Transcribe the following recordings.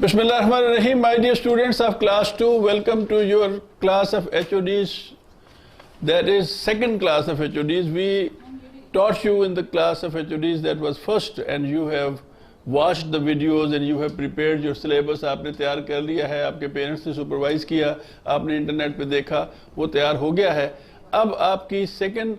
Bismillahirrahmanirrahim, my dear students of class 2, welcome to your class of HODs. That is second class of HODs. We taught you in the class of HODs that was first, and you have watched the videos and you have prepared your syllabus. आपने तैयार कर लिया है, आपके parents ने supervise किया, आपने internet पे देखा, वो तैयार हो गया है. अब आपकी सेकंड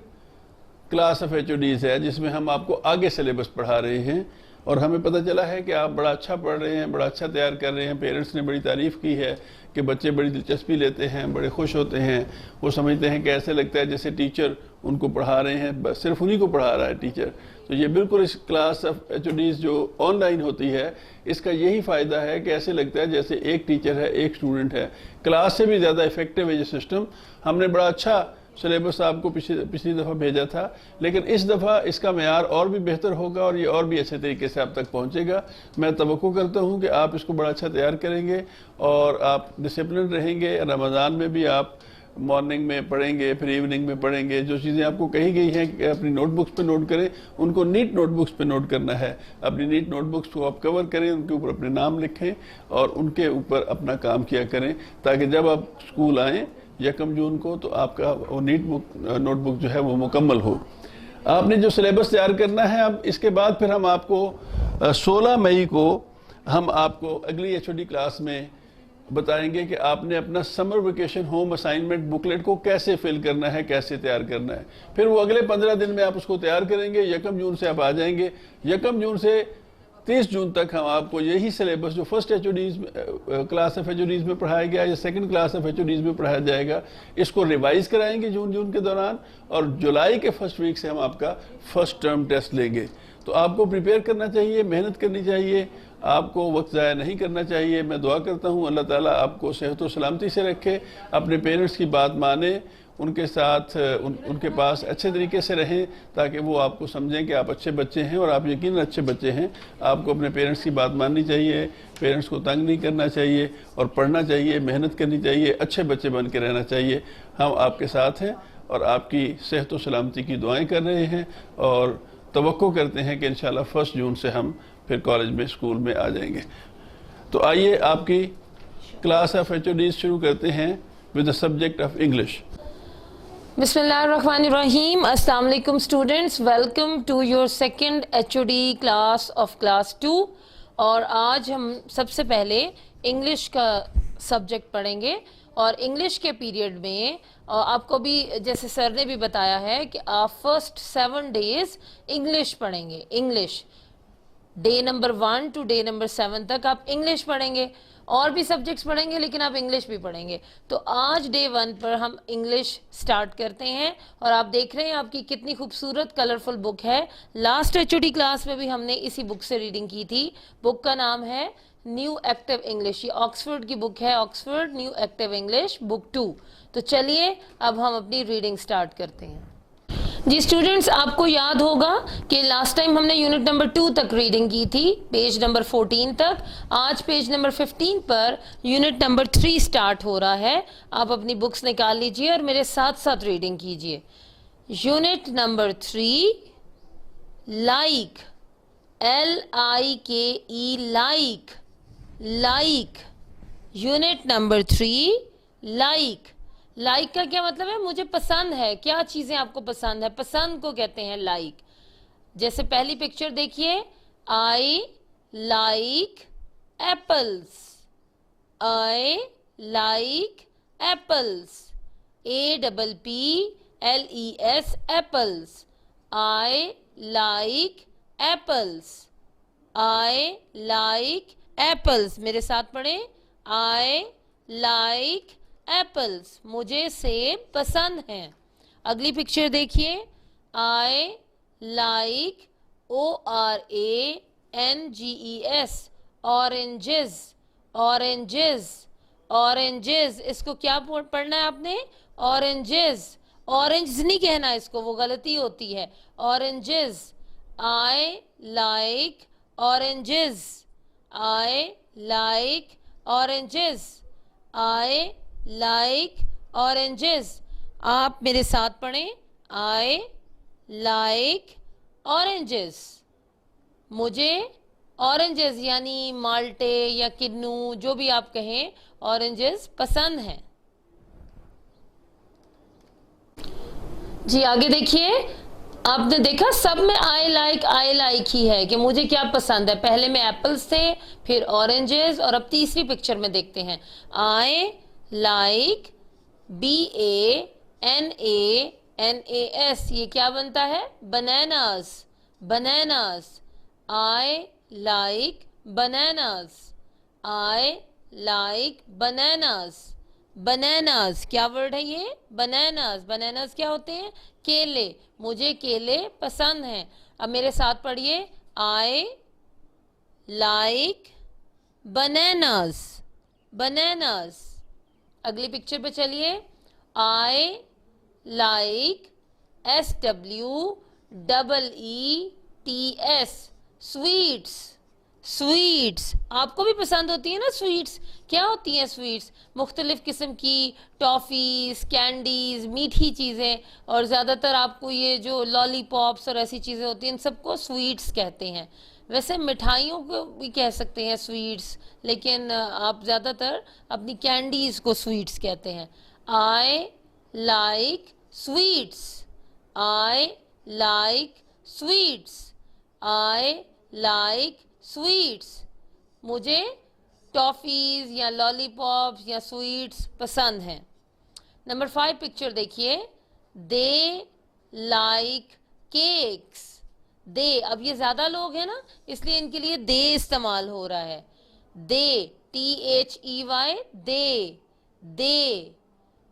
क्लास ऑफ HODs है जिसमें हम आपको आगे सिलेबस पढ़ा रहे हैं. और हमें पता चला है कि आप बड़ा अच्छा पढ़ रहे हैं, बड़ा अच्छा तैयार कर रहे हैं. पेरेंट्स ने बड़ी तारीफ़ की है कि बच्चे बड़ी दिलचस्पी लेते हैं, बड़े खुश होते हैं. वो समझते हैं कि ऐसे लगता है जैसे टीचर उनको पढ़ा रहे हैं, बस सिर्फ उन्हीं को पढ़ा रहा है टीचर. तो ये बिल्कुल इस क्लास ऑफ HODs जो ऑनलाइन होती है इसका यही फ़ायदा है कि ऐसे लगता है जैसे एक टीचर है, एक स्टूडेंट है. क्लास से भी ज़्यादा इफेक्टिव है ये सिस्टम. हमने बड़ा अच्छा सिलेबस आपको पिछली दफ़ा भेजा था, लेकिन इस दफ़ा इसका मेयार और भी बेहतर होगा और ये और भी अच्छे तरीके से आप तक पहुंचेगा. मैं तवक्को करता हूं कि आप इसको बड़ा अच्छा तैयार करेंगे और आप डिसिप्लिन रहेंगे. रमज़ान में भी आप मॉर्निंग में पढ़ेंगे, फिर इवनिंग में पढ़ेंगे. जो चीज़ें आपको कही गई हैं कि अपनी नोटबुक्स पे नोट करें, उनको नीट नोटबुक्स पे नोट करना है. अपनी नीट नोटबुक्स को आप कवर करें, उनके ऊपर अपने नाम लिखें और उनके ऊपर अपना काम किया करें, ताकि जब आप स्कूल आएँ 1 जून को तो आपका वो नोटबुक जो है वो मुकम्मल हो. आपने जो सिलेबस तैयार करना है, अब इसके बाद फिर हम आपको 16 मई को हम आपको अगली HOD क्लास में बताएंगे कि आपने अपना summer vacation home assignment booklet को कैसे फिल करना है, कैसे तैयार करना है. फिर वो अगले 15 दिन में आप उसको तैयार करेंगे. 1 जून से आप आ जाएंगे. 1 जून से 30 जून तक हम आपको यही सिलेबस जो first HODs class of HODs में पढ़ाया गया या सेकंड क्लास ऑफ HODs में पढ़ाया जाएगा, इसको रिवाइज कराएंगे जून के दौरान. और जुलाई के फर्स्ट वीक से हम आपका फर्स्ट टर्म टेस्ट लेंगे. तो आपको प्रिपेयर करना चाहिए, मेहनत करनी चाहिए, आपको वक्त ज़ाया नहीं करना चाहिए. मैं दुआ करता हूँ अल्लाह ताला आपको सेहत व सलामती से रखे. अपने पेरेंट्स की बात माने, उनके साथ उनके पास अच्छे तरीके से रहें, ताकि वो आपको समझें कि आप अच्छे बच्चे हैं और आप यकीनन अच्छे बच्चे हैं. आपको अपने पेरेंट्स की बात माननी चाहिए, पेरेंट्स को तंग नहीं करना चाहिए और पढ़ना चाहिए, मेहनत करनी चाहिए, अच्छे बच्चे बन के रहना चाहिए. हम आपके साथ हैं और आपकी सेहत व सलामती की दुआएँ कर रहे हैं और तवक्को करते हैं कि इंशाल्लाह 1 जून से हम फिर कॉलेज में, स्कूल में आ जाएंगे. तो आइए आपकी क्लास ऑफ HODs शुरू करते हैं with the subject of English. Bismillahirrahmanirrahim. Assalamu alaikum students. Welcome to your second HOD class of class 2. और आज हम सबसे पहले इंग्लिश का सब्जेक्ट पढ़ेंगे. और इंग्लिश के पीरियड में आपको भी जैसे सर ने भी बताया है कि आप फर्स्ट 7 डेज इंग्लिश पढ़ेंगे. English day number 1 to day number 7 तक आप इंग्लिश पढ़ेंगे. और भी सब्जेक्ट्स पढ़ेंगे लेकिन आप इंग्लिश भी पढ़ेंगे. तो आज डे 1 पर हम इंग्लिश स्टार्ट करते हैं. और आप देख रहे हैं आपकी कितनी खूबसूरत कलरफुल बुक है. लास्ट HOD क्लास में भी हमने इसी बुक से रीडिंग की थी. बुक का नाम है न्यू एक्टिव इंग्लिश. ये ऑक्सफोर्ड की बुक है, Oxford new active English book 2. तो चलिए अब हम अपनी रीडिंग स्टार्ट करते हैं. जी स्टूडेंट्स, आपको याद होगा कि लास्ट टाइम हमने यूनिट नंबर 2 तक रीडिंग की थी, पेज नंबर 14 तक. आज page number 15 per unit number 3 start हो रहा है. आप अपनी बुक्स निकाल लीजिए और मेरे साथ साथ रीडिंग कीजिए. Unit number 3, like, LIKE, like, like. Unit number 3, like. Like का क्या मतलब है? मुझे पसंद है. क्या चीज़ें आपको पसंद है, पसंद को कहते हैं लाइक. जैसे पहली पिक्चर देखिए, I like apples, I like apples, APPLES apples, I like apples, I like apples. मेरे साथ पढ़ें, आई लाइक एप्पल्स. मुझे सेब पसंद हैं. अगली पिक्चर देखिए, I like ORANGES oranges, oranges, oranges. इसको क्या पढ़ना है आपने? ऑरेंजेस. ऑरेंज नहीं कहना इसको, वो गलती होती है. Oranges, I like oranges, I like oranges, I like oranges. आप मेरे साथ पढ़ें, आई लाइक ऑरेंजेस. मुझे ऑरेंजेस यानी माल्टे या किन्नू, जो भी आप कहें, ऑरेंजेस पसंद हैं। जी आगे देखिए, आपने देखा सब में आई लाइक ही है कि मुझे क्या पसंद है। पहले में एप्पल्स थे, फिर ऑरेंजेस, और अब तीसरी पिक्चर में देखते हैं आई लाइक BANANAS, ये क्या बनता है? Bananas, bananas. I like bananas, I like bananas, bananas क्या वर्ड है ये? बनानास। बनानास क्या होते हैं? केले, मुझे केले पसंद हैं। अब मेरे साथ पढ़िए, आई लाइक बनानास, बनानास। अगली पिक्चर पे चलिए, I like SWEETS, sweets, sweets. आपको भी पसंद होती है ना स्वीट्स? क्या होती हैं स्वीट्स? मुख्तलिफ किस्म की टॉफ़ीज़, कैंडीज़, मीठी चीज़ें, और ज़्यादातर आपको ये जो लॉलीपॉप्स और ऐसी चीज़ें होती हैं, इन सबको स्वीट्स कहते हैं। वैसे मिठाइयों को भी कह सकते हैं स्वीट्स, लेकिन आप ज़्यादातर अपनी कैंडीज़ को स्वीट्स कहते हैं। I like sweets, I like sweets, I like sweets. मुझे टॉफ़ीज़ या लॉलीपॉप्स या स्वीट्स पसंद हैं। नंबर 5 पिक्चर देखिए, दे लाइक केक्स। दे, अब ये ज़्यादा लोग हैं ना, इसलिए इनके लिए दे इस्तेमाल हो रहा है। They, THEY, they, they,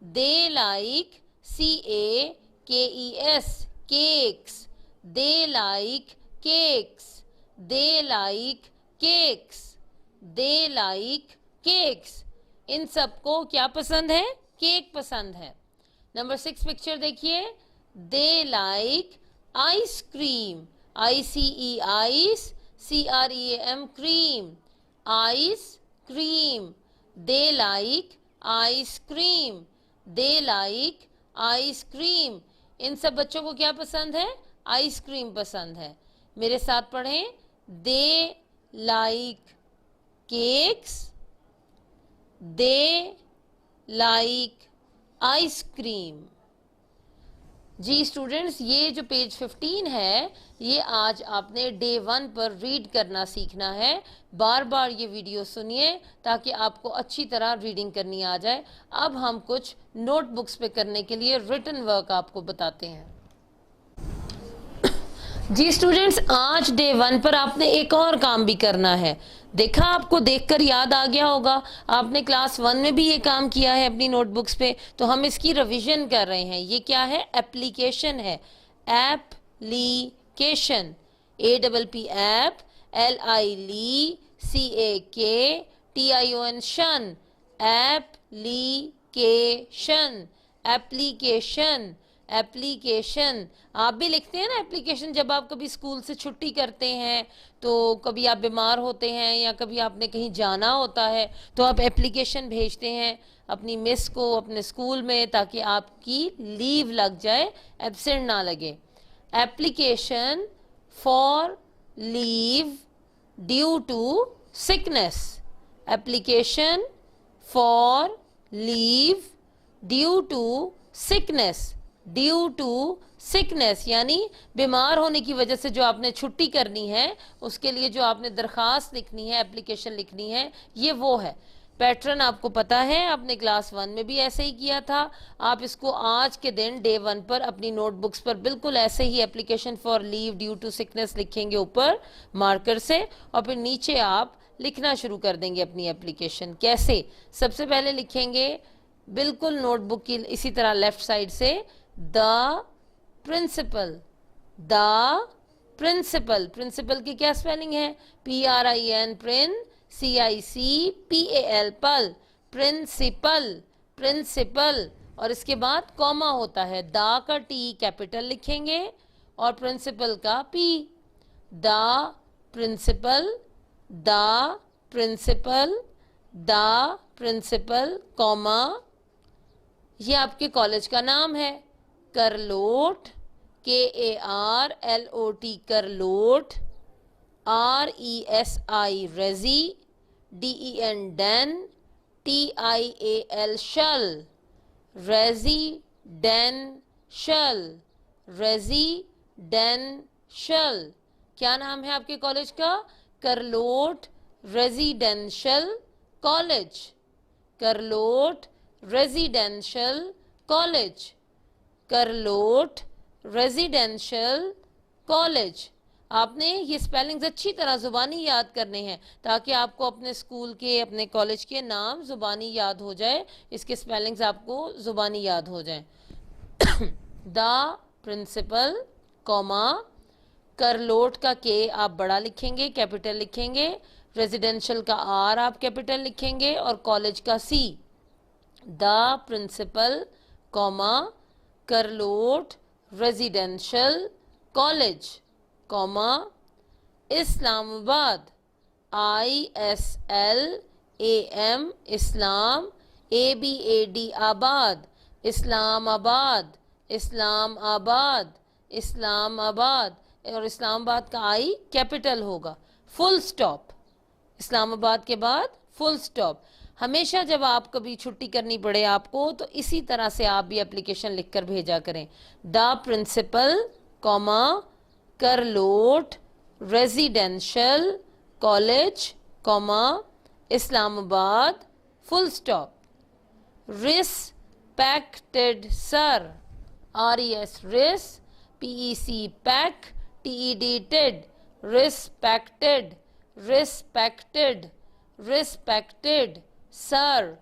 they like CAKES, cakes, they like cakes, they like cakes, they like cakes. इन सबको क्या पसंद है? केक पसंद है। नंबर 6 पिक्चर देखिए, they like ice cream, ICE ice, CREAM cream, ice cream. They like ice cream, they like ice cream. इन सब बच्चों को क्या पसंद है? आइसक्रीम पसंद है। मेरे साथ पढ़ें, they like cakes, they like ice cream. जी स्टूडेंट्स, ये जो पेज 15 है, ये आज आपने डे 1 पर रीड करना सीखना है। बार बार ये वीडियो सुनिए ताकि आपको अच्छी तरह रीडिंग करनी आ जाए। अब हम कुछ नोटबुक्स पे करने के लिए रिटन वर्क आपको बताते हैं। जी स्टूडेंट्स, आज डे 1 पर आपने एक और काम भी करना है। देखा, आपको देखकर याद आ गया होगा, आपने क्लास 1 में भी ये काम किया है अपनी नोटबुक्स पे, तो हम इसकी रिवीजन कर रहे हैं। ये क्या है? एप्लीकेशन है, एप्लीकेशन, APP ऐप, LICAKTION शन, एप्लीकेशन, एप्लीकेशन, एप्लीकेशन। आप भी लिखते हैं ना एप्लीकेशन जब आप कभी स्कूल से छुट्टी करते हैं, तो कभी आप बीमार होते हैं या कभी आपने कहीं जाना होता है, तो आप एप्लीकेशन भेजते हैं अपनी मिस को अपने स्कूल में, ताकि आपकी लीव लग जाए, एब्सेंट ना लगे। Application for leave due to sickness, application for leave due to sickness, due to sickness यानी बीमार होने की वजह से जो आपने छुट्टी करनी है, उसके लिए जो आपने दरख्वास्त लिखनी है, एप्लीकेशन लिखनी है, ये वो है। पैटर्न आपको पता है, आपने क्लास 1 में भी ऐसे ही किया था। आप इसको आज के दिन डे 1 पर अपनी नोटबुक्स पर बिल्कुल ऐसे ही application for leave due to sickness लिखेंगे ऊपर मार्कर से, और फिर नीचे आप लिखना शुरू कर देंगे अपनी एप्लीकेशन। कैसे? सबसे पहले लिखेंगे बिल्कुल नोटबुक की इसी तरह लेफ्ट साइड से, the principal, the principal. Principal की क्या स्पेलिंग है? PRIN, prin, CICPAL, pal, principal, principal. और इसके बाद कॉमा होता है, द का T कैपिटल लिखेंगे और प्रिंसिपल का P, the principal, the principal, the principal, comma, ये आपके कॉलेज का नाम है, करलोट, KARLOT, करलोट, RESI resi, DEN den, TIAL shall, residential, residential। क्या नाम है आपके कॉलेज का? Karlot residential college, Karlot residential college, Karlot residential college. आपने ये स्पेलिंग्स अच्छी तरह ज़ुबानी याद करने हैं ताकि आपको अपने स्कूल के, अपने कॉलेज के नाम ज़ुबानी याद हो जाए, इसके स्पेलिंग्स आपको ज़ुबानी याद हो जाए। द प्रिंसिपल, कॉमा, करलोट का के आप बड़ा लिखेंगे, कैपिटल लिखेंगे, रेजिडेंशियल का आर आप कैपिटल लिखेंगे और कॉलेज का C. The principal, comma, Karlot residential college, comma, Islamabad, ISLAM Islam, ABAD Abad, Islamabad, Islamabad, Islamabad, और इस्लामाबाद का आई कैपिटल होगा, फुल स्टॉप। इस्लामाबाद के बाद फुल स्टॉप। हमेशा जब आप कभी छुट्टी करनी पड़े आपको तो इसी तरह से आप भी एप्लीकेशन लिखकर भेजा करें। The principal, comma, Karlot residential college, comma, Islamabad, full stop. Respected sir, RES res, PEC pec, TED ted, respected, respected, respected sir,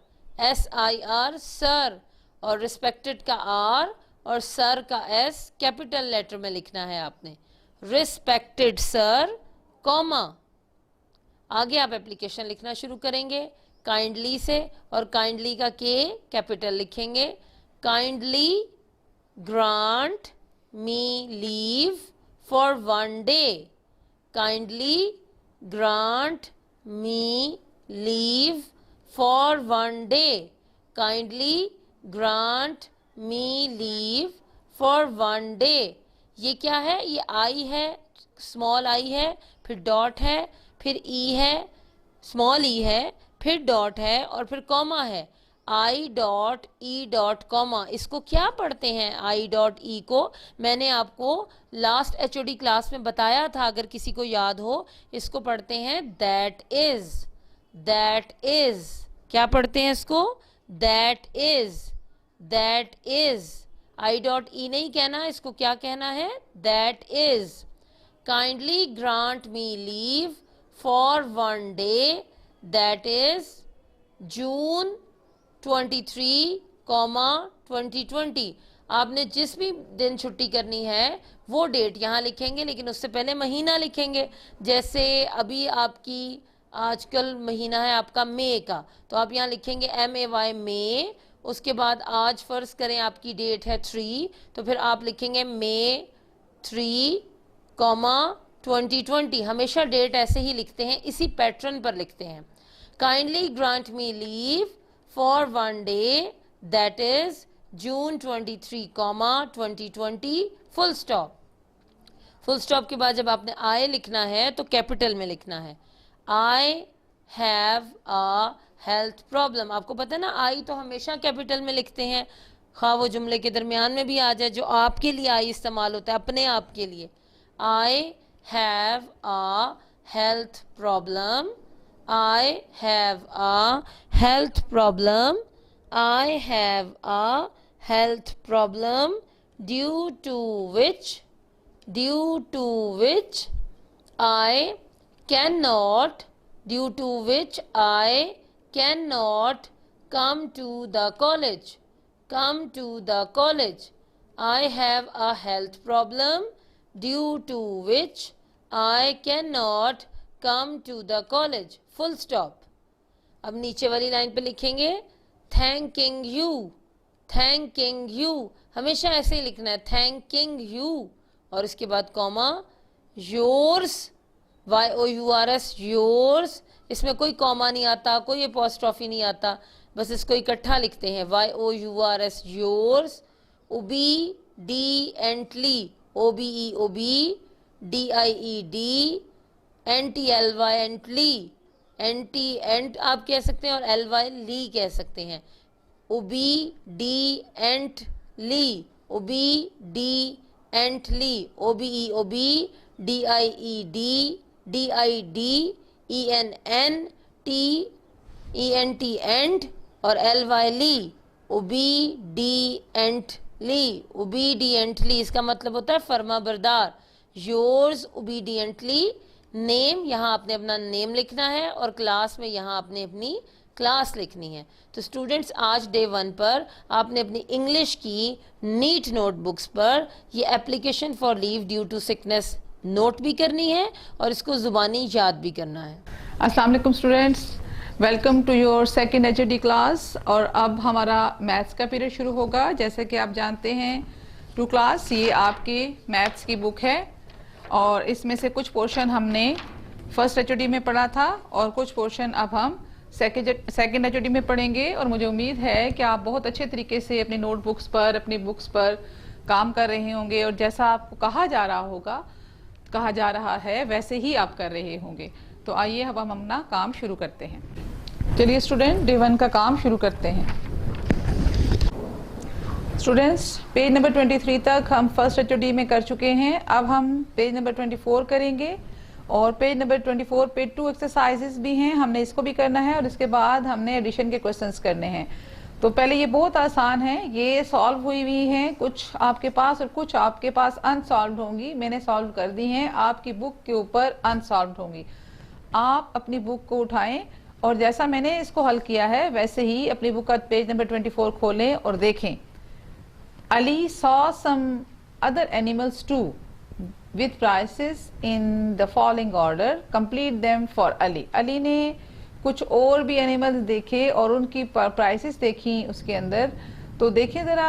SIR sir, और रिस्पेक्टेड का R और सर का S कैपिटल लेटर में लिखना है आपने। Respected sir, comma. आगे आप एप्लीकेशन लिखना शुरू करेंगे काइंडली से, और काइंडली का के कैपिटल लिखेंगे। Kindly grant me leave for 1 day, kindly grant me leave for 1 day, kindly grant me leave for 1 day। ये क्या है? ये आई है, स्मॉल आई है, फिर डॉट है, फिर ई है, स्मॉल ई है, फिर डॉट है और फिर कॉमा है। I dot E dot comma, इसको क्या पढ़ते हैं? आई डॉट ई को मैंने आपको लास्ट HOD क्लास में बताया था, अगर किसी को याद हो। इसको पढ़ते हैं दैट इज, दैट इज। क्या पढ़ते हैं इसको? That is, that is. I dot E नहीं कहना, इसको क्या कहना है? That is. Kindly grant me leave for 1 day, that is जून 23, 2020। आपने जिस भी दिन छुट्टी करनी है वो डेट यहाँ लिखेंगे, लेकिन उससे पहले महीना लिखेंगे। जैसे अभी आपकी आजकल महीना है आपका मई का, तो आप यहाँ लिखेंगे MAY मई। उसके बाद आज फ़र्ज़ करें आपकी डेट है 3, तो फिर आप लिखेंगे मई 3, 2020। हमेशा डेट ऐसे ही लिखते हैं, इसी पैटर्न पर लिखते हैं। Kindly grant me leave for 1 day, that is June 23, 2020, full stop. Full stop के बाद जब आपने आई लिखना है तो कैपिटल में लिखना है। I have a health problem. आपको पता है ना, आई तो हमेशा कैपिटल में लिखते हैं, हाँ वो जुमले के दरमियान में भी आ जाए। जो आपके लिए आई इस्तेमाल होता है, अपने आप के लिए। I have a health problem, I have a health problem, I have a health problem due to which I cannot, due to which I cannot come to the college, come to the college। I have a health problem due to which I cannot come to the college, full stop. अब नीचे वाली line पे लिखेंगे thanking you, thanking you. हमेशा ऐसे ही लिखना है, thanking you, और इसके बाद कॉमा। Yours, YOURS, yours. इसमें कोई कॉमा नहीं आता, कोई अपॉस्ट्रॉफी नहीं आता, बस इसको इकट्ठा लिखते हैं, YOURS, yours. Obediently, OBED, DIED, एंटी एल वाई एंटली, एंटी एंट आप कह सकते हैं और एल वाई ली कह सकते हैं। Obediently, obediently, ओबी ओबी, D I E D, E N N T, E N T and और एल वाई ली, obediently, obediently इसका मतलब होता है फर्मा बरदार। योर्स ओबीडियंटली, नेम यहाँ आपने अपना नेम लिखना है और क्लास में यहाँ आपने अपनी क्लास लिखनी है। तो स्टूडेंट्स आज डे 1 पर आपने अपनी इंग्लिश की नीट नोटबुक्स पर ये application for leave due to sickness note भी करनी है और इसको ज़ुबानी याद भी करना है। अस्सलाम वालेकुम students, welcome to your second HD class. और अब हमारा मैथ्स का पीरियड शुरू होगा। जैसे कि आप जानते हैं टू क्लास ये आपकी मैथ्स की बुक है और इसमें से कुछ पोर्शन हमने फर्स्ट एचडी में पढ़ा था और कुछ पोर्शन अब हम सेकंड एचडी में पढ़ेंगे। और मुझे उम्मीद है कि आप बहुत अच्छे तरीके से अपनी नोटबुक्स पर, अपनी बुक्स पर काम कर रहे होंगे और जैसा आपको कहा जा रहा है वैसे ही आप कर रहे होंगे। तो आइए अब हम अपना काम शुरू करते हैं। चलिए स्टूडेंट डे 1 का काम शुरू करते हैं। स्टूडेंट्स पेज नंबर 23 तक हम फर्स्ट एचओडी में कर चुके हैं। अब हम पेज नंबर 24 करेंगे और पेज नंबर 24 पे 2 एक्सरसाइजेस भी हैं, हमने इसको भी करना है और इसके बाद हमने एडिशन के क्वेश्चंस करने हैं। तो पहले ये बहुत आसान है, ये सॉल्व हुई हैं, कुछ आपके पास और कुछ आपके पास अनसॉल्व होंगी। मैंने सॉल्व कर दी हैं, आपकी बुक के ऊपर अनसॉल्व होंगी। आप अपनी बुक को उठाएं और जैसा मैंने इसको हल किया है वैसे ही अपनी बुक का पेज नंबर 24 खोलें और देखें। Ali saw some other animals too with prices in the following order, complete them for Ali. Ali ने कुछ और भी एनिमल्स देखे और उनकी प्राइसेस देखी उसके अंदर। तो देखिए जरा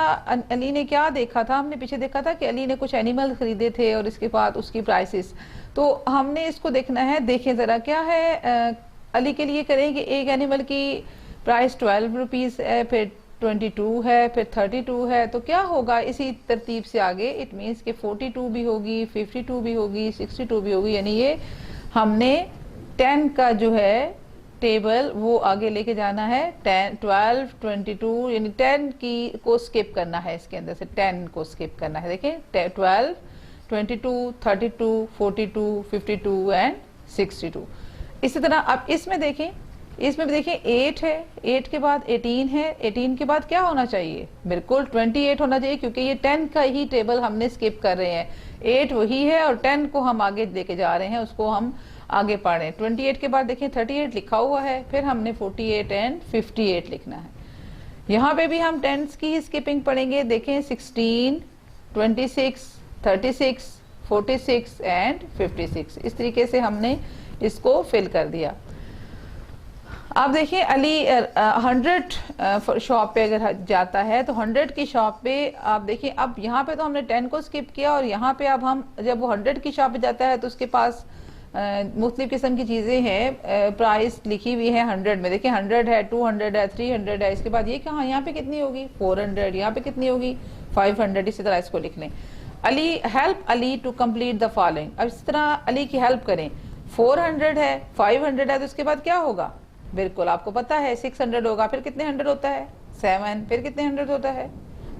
अली ने क्या देखा था, हमने पीछे देखा था कि अली ने कुछ एनिमल खरीदे थे और इसके बाद उसकी प्राइसेस, तो हमने इसको देखना है। देखिए जरा क्या है, अली के लिए करेंगे एक एनिमल की प्राइस 12 रुपीज़ है, फिर 22 है, फिर 32 है। तो क्या होगा इसी तरतीब से आगे, इट मीन्स कि 42 भी होगी, 52 भी होगी, 62 भी होगी। यानी ये हमने 10 का जो है टेबल वो आगे लेके जाना है। 10, 12, 22 यानी 10 की को स्किप करना है, इसके अंदर से 10 को स्किप करना है। देखिए 12, 22, 32, 42, 52 एंड 62। इसी तरह अब इसमें देखें, इसमें भी देखें 8 है, 8 के बाद 18 है, 18 के बाद क्या होना चाहिए, बिल्कुल 28 होना चाहिए, क्योंकि ये 10 का ही टेबल हमने स्किप कर रहे हैं। 8 वही है और 10 को हम आगे लेके जा रहे हैं, उसको हम आगे पढ़ रहे हैं। 28 के बाद देखें 38 लिखा हुआ है, फिर हमने 48 एंड 58 लिखना है। यहाँ पे भी हम 10 की ही स्किपिंग पढ़ेंगे। देखें 16, 26, 36, 46 एंड 56। इस तरीके से हमने इसको फिल कर दिया। अब देखिए अली 100 शॉप पे अगर जाता है तो 100 की शॉप पे आप देखिए, अब यहाँ पे तो हमने 10 को स्किप किया और यहाँ पे अब हम जब वो 100 की शॉप पे जाता है तो उसके पास मुख्तलिफ किस्म की चीज़ें हैं, प्राइस लिखी हुई है 100 में। देखिए 100 है, 200 है, 300 है। इसके बाद ये कहाँ, यहाँ पे कितनी होगी 400, यहाँ पे कितनी होगी 500। इसी तरह इसको लिख लें। Ali help Ali to complete the following. अब इस तरह अली की हेल्प करें। 400 है, 500 है, तो इसके बाद क्या होगा, बिल्कुल आपको पता है 600 होगा। फिर कितने 100 होता है 7, फिर कितने 100 होता है,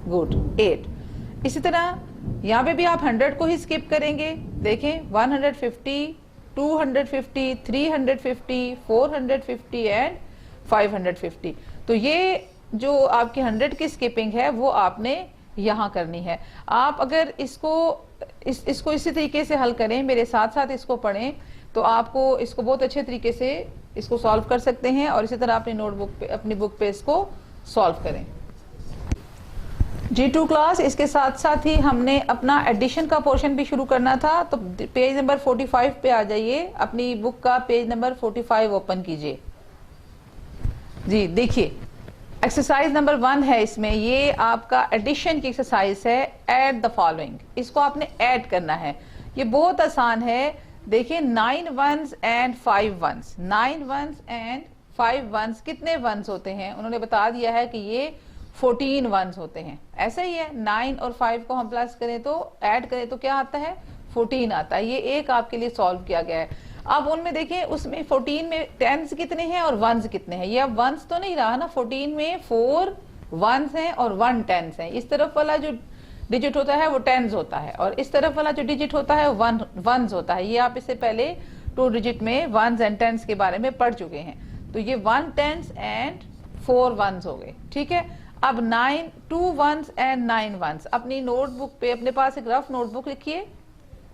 गुड 8। इसी तरह यहाँ पे भी आप 100 को ही स्किप करेंगे। देखें 150, 250, 350, 450 एंड 550। तो ये जो आपकी 100 की स्किपिंग है वो आपने यहाँ करनी है। आप अगर इसको इसी तरीके से हल करें, मेरे साथ साथ इसको पढ़ें, तो आपको इसको बहुत अच्छे तरीके से इसको सॉल्व कर सकते हैं और इसी तरह अपनी नोटबुक पे, अपनी बुक पे इसको सॉल्व करें। G2 क्लास, इसके साथ साथ ही हमने अपना एडिशन का पोर्शन भी शुरू करना था। तो पेज नंबर 45 पे आ जाइए, अपनी बुक का पेज नंबर 45 ओपन कीजिए। जी देखिए एक्सरसाइज नंबर 1 है, इसमें ये आपका एडिशन की एक्सरसाइज है। ऐड द फॉलोइंग, इसको आपने ऐड करना है। ये बहुत आसान है। देखिए 9 ones and 5 ones, 9 ones and 5 ones कितने ones होते हैं, उन्होंने बता दिया है कि ये 14 ones होते हैं। ऐसा ही है, 9 और 5 को हम प्लस करें तो ऐड करें तो क्या आता है 14 आता है। ये एक आपके लिए सॉल्व किया गया है। अब उनमें देखिए उसमें 14 में टेंस कितने हैं और वंस कितने हैं, ये अब वंस तो नहीं रहा ना, 14 में 4 वंस हैं और 1 टेंस है। इस तरफ वाला जो डिजिट होता है वो टेंस होता है और इस तरफ वाला जो डिजिट होता है वो वंस होता है। ये आप इससे पहले 2 डिजिट में वंस एंड टेंस के बारे में पढ़ चुके हैं। तो ये 1 टेंस एंड 4 वंस हो गए, ठीक है। अब 2 वंस एंड 9 वंस, अपनी नोटबुक पे अपने पास एक रफ नोटबुक लिखिए,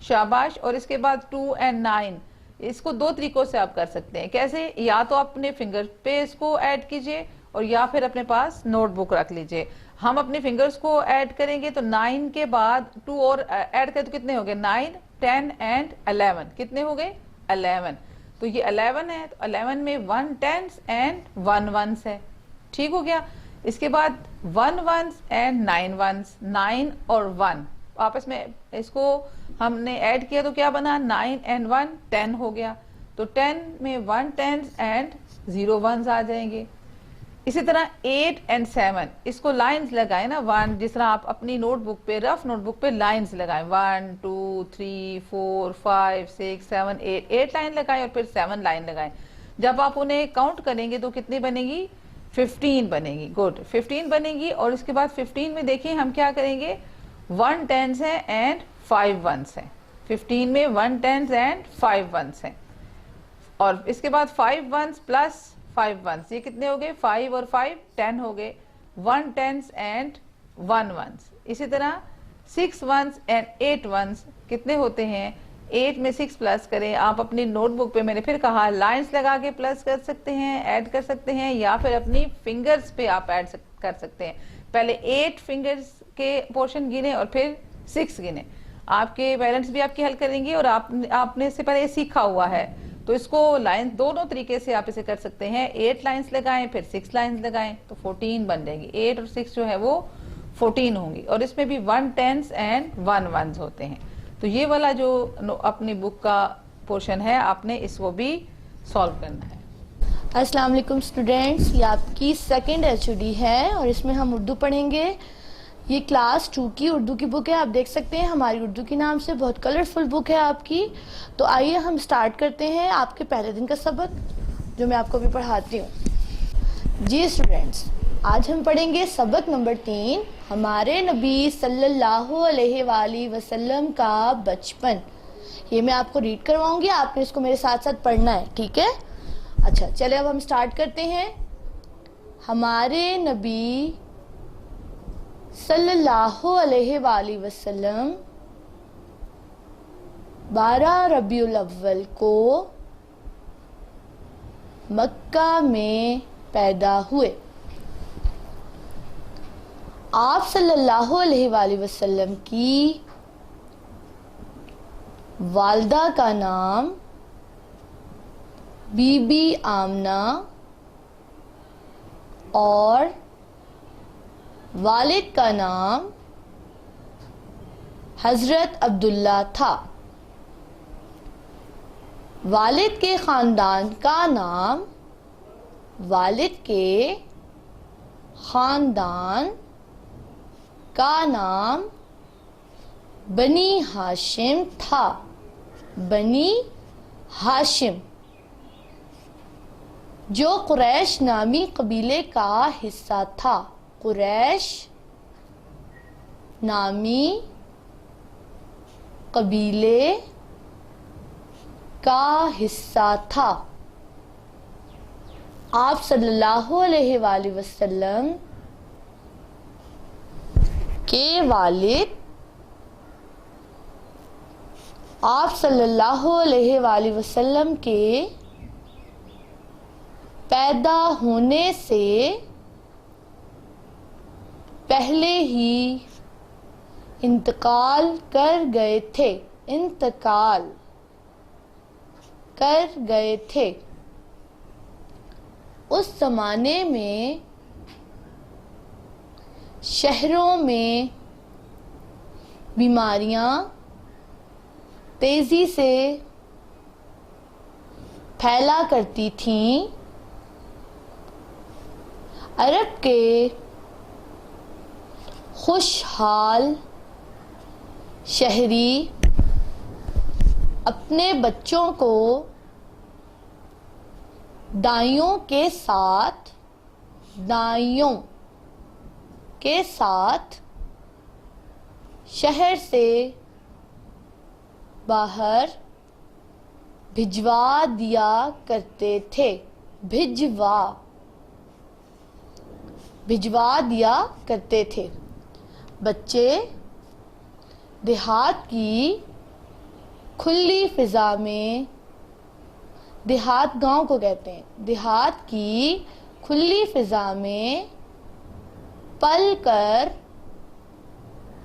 शाबाश। और इसके बाद 2 एंड 9, इसको 2 तरीकों से आप कर सकते हैं। कैसे? या तो अपने फिंगर पे इसको ऐड कीजिए और या फिर अपने पास नोटबुक रख लीजिए। हम अपने फिंगर्स को ऐड करेंगे तो 9 के बाद 2 और ऐड करें तो कितने हो गए? 9, 10 एंड 11। कितने हो गए? 11। तो ये 11 है, तो 11 में 1 टेंस एंड 1 वंस है, ठीक हो गया। इसके बाद 1 वंस एंड 9 वंस, 9 और 1 आपस में इसको हमने ऐड किया तो क्या बना? 9 एंड 1 10 हो गया। तो 10 में 1 टेंस एंड 0 वंस आ जाएंगे। इसी तरह 8 एंड 7, इसको लाइंस लगाए ना, 1 जिस तरह आप अपनी नोटबुक पे रफ नोटबुक पे लाइंस लगाएं, 1 2 3 4 5 6 7 8 लाइन लगाएं और फिर 7 लाइन लगाएं। जब आप उन्हें काउंट करेंगे तो कितनी बनेगी? 15 बनेगी। गुड, 15 बनेगी। और इसके बाद 15 में देखिए हम क्या करेंगे, 1 टेंस है एंड 5 वंस है। 15 में 1 टेंस एंड 5 वंस है। और इसके बाद 5 वंस प्लस 5 वंस, ये कितने हो गए? 5 और 5 10 हो गए। 1 टेंस एंड 1 वंस। इसी तरह 6 वंस एंड 8 वंस कितने होते हैं? 8 में 6 प्लस करें। आप अपनी नोटबुक पे मैंने फिर कहा लाइंस लगा के प्लस कर सकते हैं, ऐड कर सकते हैं, या फिर अपनी फिंगर्स पे आप ऐड कर सकते हैं। पहले 8 फिंगर्स के पोर्शन गिने और फिर 6 गिने। आपके पेरेंट्स भी आपकी हेल्प करेंगे और आपने इससे पहले सीखा हुआ है, तो इसको लाइन दोनों तरीके से आप इसे कर सकते हैं। 8 लाइंस लगाएं फिर 6 लाइंस लगाएं तो 14 बन जाएंगी। 8 और 6 जो है वो 14 होंगी और इसमें भी 1 टेंस एंड 1 वंस होते हैं। तो ये वाला जो अपनी बुक का पोर्शन है आपने इसको भी सॉल्व करना है। अस्सलाम वालेकुम स्टूडेंट्स, ये आपकी सेकंड एचओडी है और इसमें हम उर्दू पढ़ेंगे। ये क्लास 2 की उर्दू की बुक है, आप देख सकते हैं हमारी उर्दू के नाम से बहुत कलरफुल बुक है आपकी। तो आइए हम स्टार्ट करते हैं आपके पहले दिन का सबक जो मैं आपको अभी पढ़ाती हूँ। जी स्टूडेंट्स, आज हम पढ़ेंगे सबक नंबर 3, हमारे नबी सल्लल्लाहु अलैहि वसल्लम का बचपन। ये मैं आपको रीड करवाऊंगी, आपने इसको मेरे साथ साथ पढ़ना है, ठीक है? अच्छा चलिए अब हम स्टार्ट करते हैं। हमारे नबी सल्लल्लाहु अलैहि वसल्लम 12 रबीउल अव्वल को मक्का में पैदा हुए। आप सल्लल्लाहु अलैहि वसल्लम की वालिदा का नाम बीबी आमना और वालिद का नाम हजरत अब्दुल्ला था। वालिद के खानदान का नाम बनी हाशिम था। बनी हाशिम जो कुरैश नामी कबीले का हिस्सा था। कुरैश नामी कबीले का हिस्सा था। आप सल्लल्लाहु अलैहि वसल्लम के वालिद आप सल्लल्लाहु अलैहि वसल्लम के पैदा होने से पहले ही इंतकाल कर गए थे। उस जमाने में शहरों में बीमारियां तेजी से फैला करती थीं। अरब के खुशहाल शहरी अपने बच्चों को दाइयों के साथ, दाइयों के साथ शहर से बाहर भिजवा दिया करते थे। भिजवा दिया करते थे। बच्चे देहात की खुली फिजा में, देहात गांव को कहते हैं, देहात की खुली फिजा में पल कर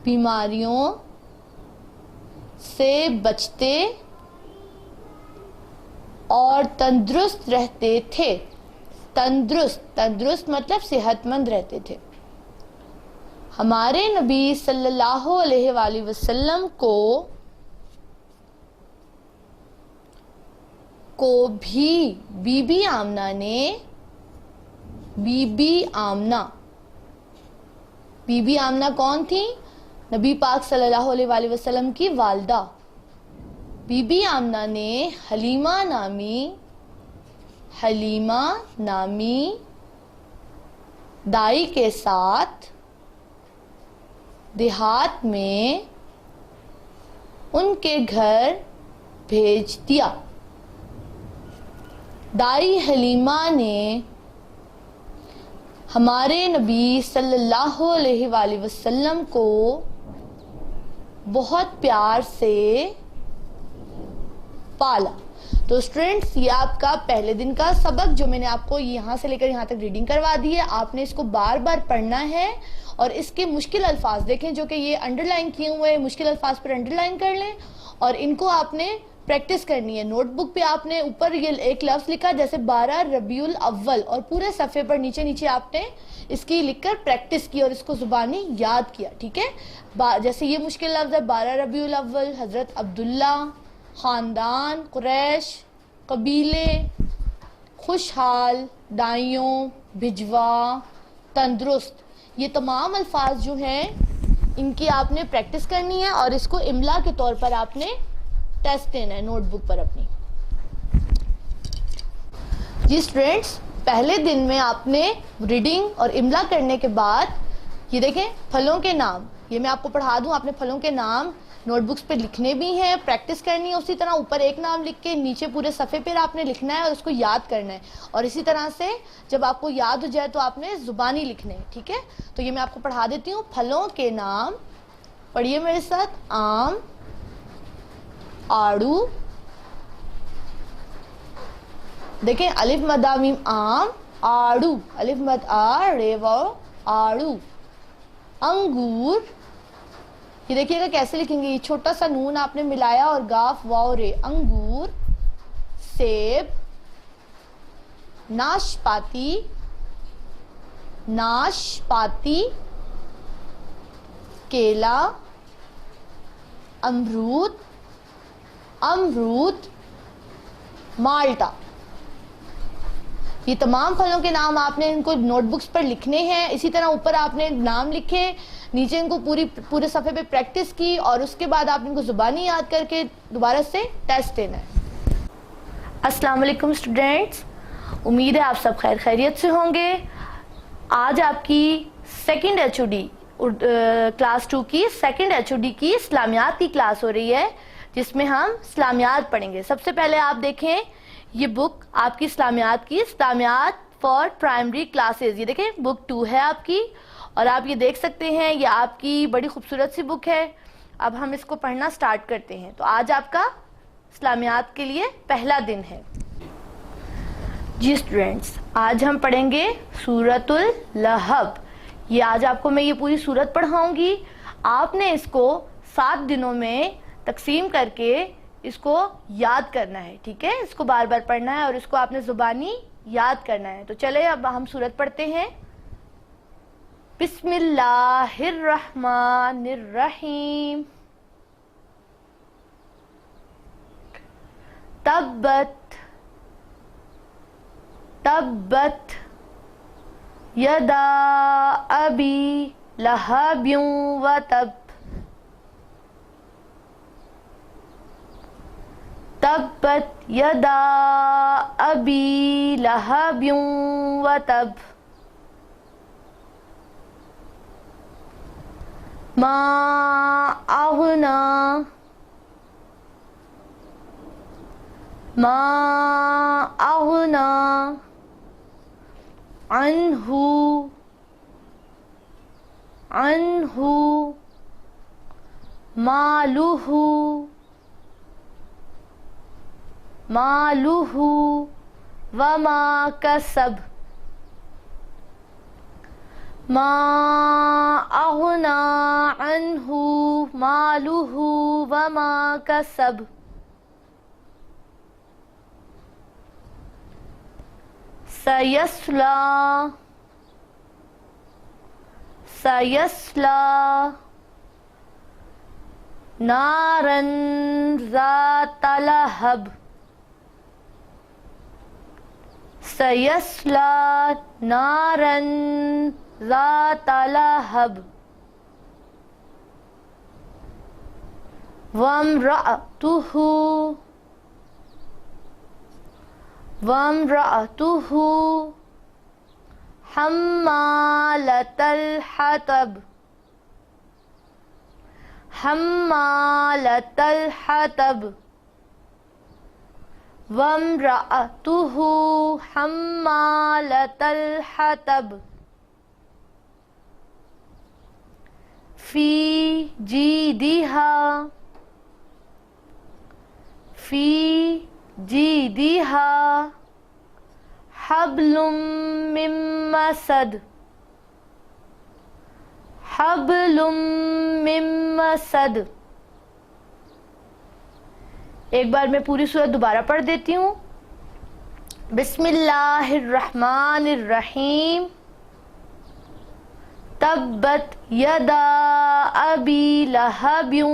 बीमारियों से बचते और तंदुरुस्त रहते थे। तंदुरुस्त मतलब सेहतमंद रहते थे। हमारे नबी सल्लल्लाहु अलैहि वसल्लम को भी बीबी आमना ने, बीबी आमना कौन थी? नबी पाक सल्लल्लाहु अलैहि वसल्लम की वालिदा। बीबी आमना ने हलीमा नामी दाई के साथ देहात में उनके घर भेज दिया। दाई हलीमा ने हमारे नबी सल्लल्लाहु अलैहि वसल्लम को बहुत प्यार से पाला। तो स्टूडेंट्स, ये आपका पहले दिन का सबक जो मैंने आपको यहाँ से लेकर यहाँ तक रीडिंग करवा दी है। आपने इसको बार बार पढ़ना है और इसके मुश्किल अल्फाज देखें जो कि ये अंडरलाइन किए हुए हैं, मुश्किल अल्फाज पर अंडरलाइन कर लें और इनको आपने प्रैक्टिस करनी है। नोटबुक पे आपने ऊपर ये एक लफ्ज लिखा जैसे 12 रबीउल अव्वल और पूरे सफ़े पर नीचे नीचे आपने इसकी लिखकर प्रैक्टिस की और इसको जुबानी याद किया। ठीक है, जैसे ये मुश्किल लफ्ज है 12 रबीउल अव्वल, हजरत अब्दुल्ला, ख़ानदान, कुरैश, कबीले, खुशहाल, दाइयों, भिजवा, तंदुरुस्त, ये तमाम अल्फाज जो हैं इनकी आपने प्रैक्टिस करनी है और इसको इमला के तौर पर आपने टेस्ट देना है नोटबुक पर अपनी। जी स्टूडेंट्स, पहले दिन में आपने रीडिंग और इमला करने के बाद ये देखें फलों के नाम, ये मैं आपको पढ़ा दूं, आपने फलों के नाम नोटबुक्स पे लिखने भी हैं, प्रैक्टिस करनी है। उसी तरह ऊपर एक नाम लिख के नीचे पूरे सफ़े पर आपने लिखना है और उसको याद करना है और इसी तरह से जब आपको याद हो जाए तो आपने ज़ुबानी लिखने हैं। ठीक है, तो ये मैं आपको पढ़ा देती हूँ। फलों के नाम पढ़िए मेरे साथ। आम, आड़ू, देखें अलिफ मदामीम आम, आड़ू, अलिफ मद आ रे वाओ आड़ू। अंगूर, ये देखिएगा कैसे लिखेंगे, ये छोटा सा नून आपने मिलाया और गाफ वाओ रे, अंगूर। सेब, नाशपाती, नाशपाती, केला, अमरूद, अमरूद, माल्टा। ये तमाम फलों के नाम आपने इनको नोटबुक्स पर लिखने हैं। इसी तरह ऊपर आपने नाम लिखे, नीचे इनको पूरे सफ़े पे प्रैक्टिस की और उसके बाद आप इनको ज़ुबानी याद करके दोबारा से टेस्ट देना है। अस्सलाम वालेकुम स्टूडेंट्स, उम्मीद है आप सब खैर खैरियत से होंगे। आज आपकी सेकंड एचओडी क्लास 2 की सेकंड एचओडी की इस्लामियात की क्लास हो रही है जिसमें हम इस्लामियात पढ़ेंगे। सबसे पहले आप देखें ये बुक आपकी इस्लामियात की, इस्लामियात फॉर प्राइमरी क्लासेस, ये देखें बुक 2 है आपकी और आप ये देख सकते हैं ये आपकी बड़ी खूबसूरत सी बुक है। अब हम इसको पढ़ना स्टार्ट करते हैं। तो आज आपका इस्लामियात के लिए पहला दिन है। जी स्टूडेंट्स, आज हम पढ़ेंगे सूरतुल लहब। ये आज आपको मैं ये पूरी सूरत पढ़ाऊंगी। आपने इसको 7 दिनों में तकसीम करके इसको याद करना है। ठीक है, इसको बार बार पढ़ना है और इसको आपने ज़ुबानी याद करना है। तो चले अब हम सूरत पढ़ते हैं। बिस्मिल्लाहिर्रहमानिर्रहीम। तब्बत तब्बत यदा अबी लहबियों व तब। तब्बत यदा अबी लहबिन व तब। मा अगना अन्हु मालुहु वमा कसब। मा अगना अन्हु मालुहु वमा कसब। सयस्ला नारन ज़ात लहब। सयस्ला नारन ज़ात लहब। वम्रअतुहु हम्मालतल हतब। वम्रअतुहु हम्मालतल हतब। फी जीदिहा हब्लुम मिन मसद। एक बार मैं पूरी सूरत दोबारा पढ़ देती हूँ। बिस्मिल्लाहिर्रहमानिर्रहीम। तब्बत यदा अबी लहबिन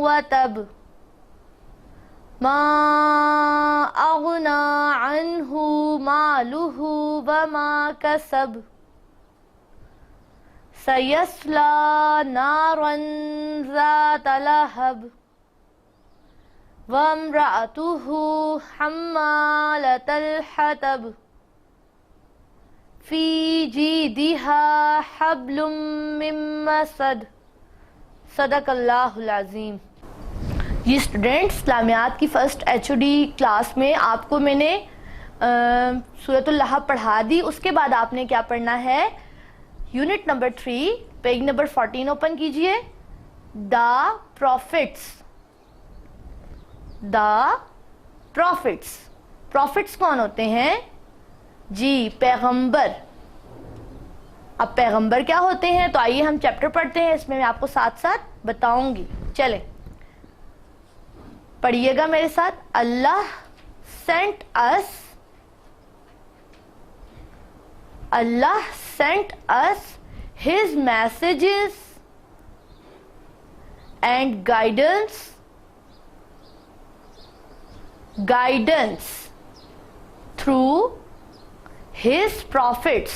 व तब। मा अगना अन्हु मालुहु वमा कसब। सयस्ला नारन ज़ात लहब। वम्रअतुहु हम्मालतल हतब। फी जीदिहा हब्लुम मिन मसद। सदक़ल्लाहुल अज़ीम। ये स्टूडेंट्स, इस्लामियात की फ़र्स्ट HOD क्लास में आपको मैंने सूरतुल लहब पढ़ा दी। उसके बाद आपने क्या पढ़ना है, unit number 3 page number 14 open कीजिए। द प्रॉफिट्स कौन होते हैं जी? पैगंबर। अब पैगंबर क्या होते हैं, तो आइए हम चैप्टर पढ़ते हैं। इसमें मैं आपको साथ साथ बताऊंगी। चलें पढ़िएगा मेरे साथ। Allah sent us his messages and guidance through his prophets.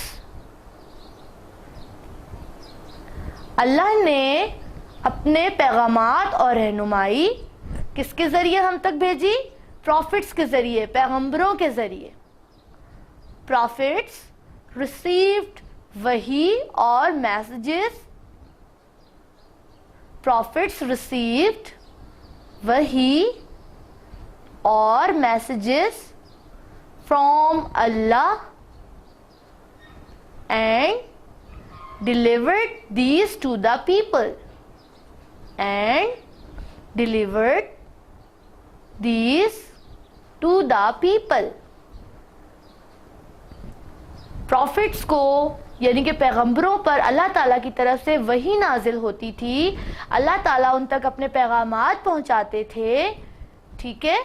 Allah ने अपने पैगामात और रहनुमाई किसके जरिए हम तक भेजी? प्रॉफिट्स के जरिए, पैगंबरों के जरिए। प्रॉफिट्स रिसीव्ड वही और मैसेजेस। प्रॉफिट्स रिसीव्ड वही और messages from Allah and delivered these to the people and delivered these to the people। Profits को यानी कि पैगंबरों पर अल्लाह ताला की तरफ से वही नाजिल होती थी। अल्लाह ताला उन तक अपने पैगामात पहुंचाते थे, ठीक है।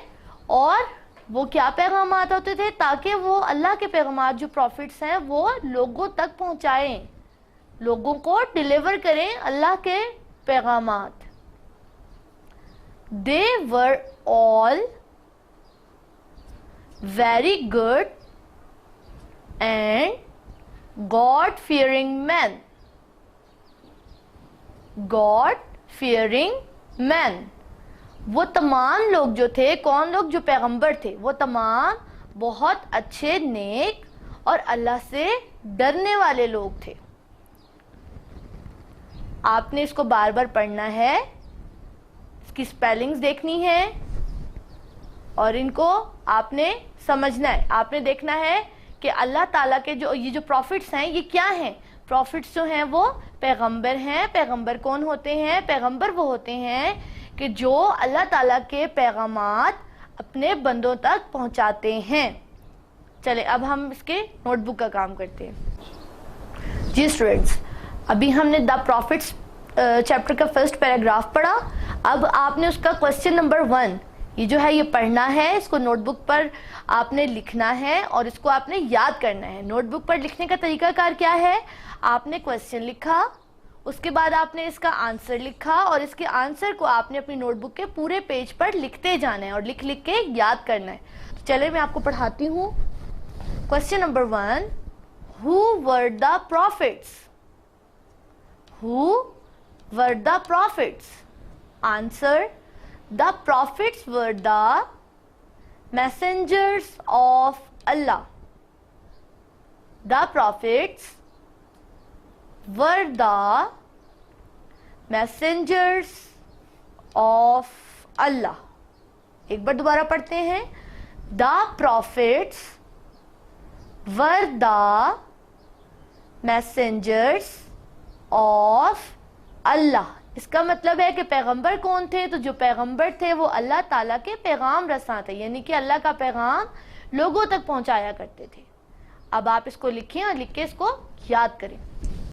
और वो क्या पैगामात होते थे? ताकि वो अल्लाह के पैगामात जो प्रॉफिट्स हैं वो लोगों तक पहुंचाएं, लोगों को डिलीवर करें अल्लाह के पैगामात। They were all very good and God fearing man. God fearing man वो तमाम लोग जो थे, कौन लोग? जो पैगंबर थे, वो तमाम बहुत अच्छे, नेक और अल्लाह से डरने वाले लोग थे। आपने इसको बार बार पढ़ना है, इसकी स्पेलिंग्स देखनी है और इनको आपने समझना है। आपने देखना है कि अल्लाह ताला के ये जो प्रॉफिट्स हैं ये क्या हैं। प्रॉफिट्स जो हैं वो पैगंबर हैं। पैगंबर कौन होते हैं? पैगंबर वो होते हैं कि जो अल्लाह ताला के पैगामात अपने बंदों तक पहुंचाते हैं। चले अब हम इसके नोटबुक का काम करते हैं। जी स्टूडेंट्स, अभी हमने द प्रॉफिट्स चैप्टर का फर्स्ट पैराग्राफ पढ़ा। अब आपने उसका क्वेश्चन नंबर 1 ये जो है ये पढ़ना है, इसको नोटबुक पर आपने लिखना है और इसको आपने याद करना है। नोटबुक पर लिखने का तरीकाकार क्या है? आपने क्वेश्चन लिखा, उसके बाद आपने इसका आंसर लिखा और इसके आंसर को आपने अपनी नोटबुक के पूरे पेज पर लिखते जाना है और लिख लिख के याद करना है। तो चलिए मैं आपको पढ़ाती हूँ। Question number 1, who were the profits? Who were the profits? Answer, the prophets were the messengers of Allah. The prophets were the messengers of Allah. एक बार दोबारा पढ़ते हैं। The prophets were the messengers of Allah. इसका मतलब है कि पैगंबर कौन थे? तो जो पैगंबर थे वो अल्लाह ताला के पैगाम रसां थे, यानी कि अल्लाह का पैगाम लोगों तक पहुंचाया करते थे। अब आप इसको लिखें और लिख के इसको याद करें।